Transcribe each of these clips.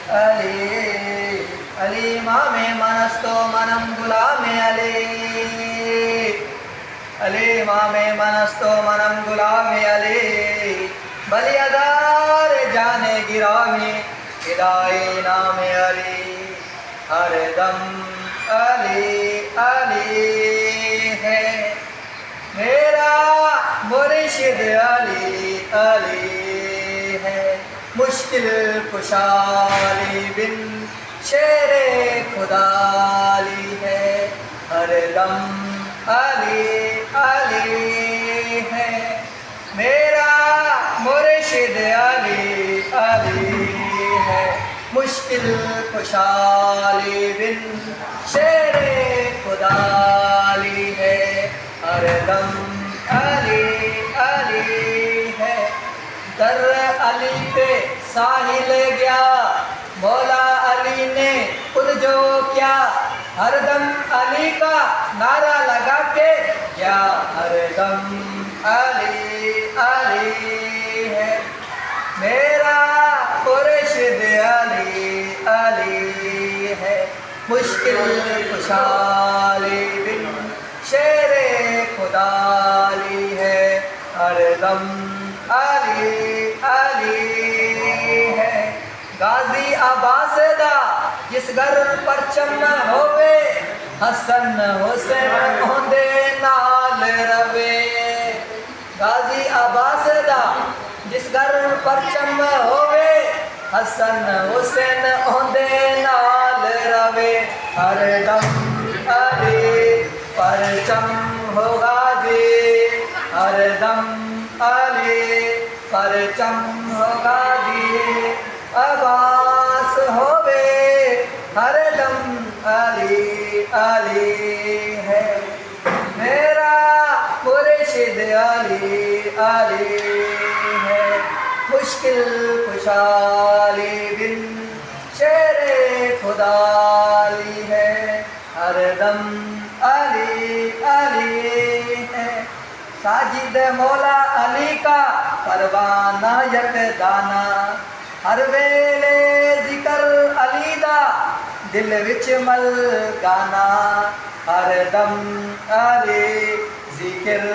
علی علی امام منستو منم غلام علی علی امام منستو منم غلام علی بلی ادار جان گرامی الہی نام علی ہر دم علی علی ہے میرا مرشد علی علی ہے مشکل کشا علی بن شیر خدا علی ہے ہر دم علی علی ہے میرا مرشد علی علی ہے مشکل کشا علی بن شیر خدا علی ہے ہر دم علی علی ہے در علی پہ ساحل گیا مولا علی نے خود جو کیا ہر دم علی کا نعرہ لگا کے کیا ہر دم علی علی ہے میرا مرشد علی علی ہے مشکل کشا علی بن شیر خدا علی ہے ہر دم علی علی ہے غازی عباس دا جس گھر پرچم ہوئے حسن حسین ہوندے نال روے غازی عباس دا جس گھر پرچم ہوئے حسن حسین ہوندے نال روے ہر دم علی پرچم ہوگا جی ہر دم علی پرچم ہوگا جی عباس ہوئے ہر دم علی علی ہے میرا مرشد علی علی ہے مشکل کشا علی بن شیر خدا علی ہے ہر دم علی علی ہے ساجد مولا علی کا پروانہ یک دانا ہر ویلے ذکر علی دا دل وچ مل گانا ہر دم علی ذکر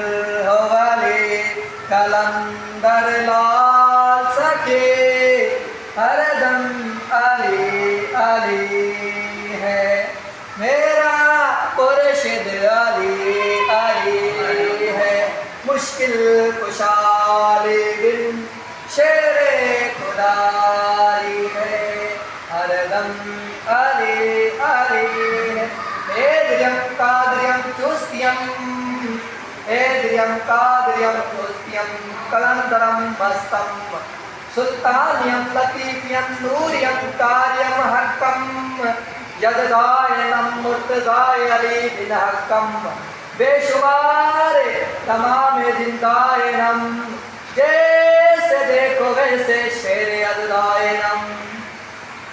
ہو علی کلندر لال سکے ہر دم علی علی ہے میرا مرشد علی علی ہے مشکل کشا علی بن شیر خدا علی ہے ہر دم علی علی ہے ایدریم قادریم چوستیم ایدریم قادریم چوستیم کلندرم بستم سلطانیم لطیفیم نوریم کاریم حکم یزدائنم مرتضی علی بن حکم بے شمار تمام زندائنم جیسے دیکھو ویسے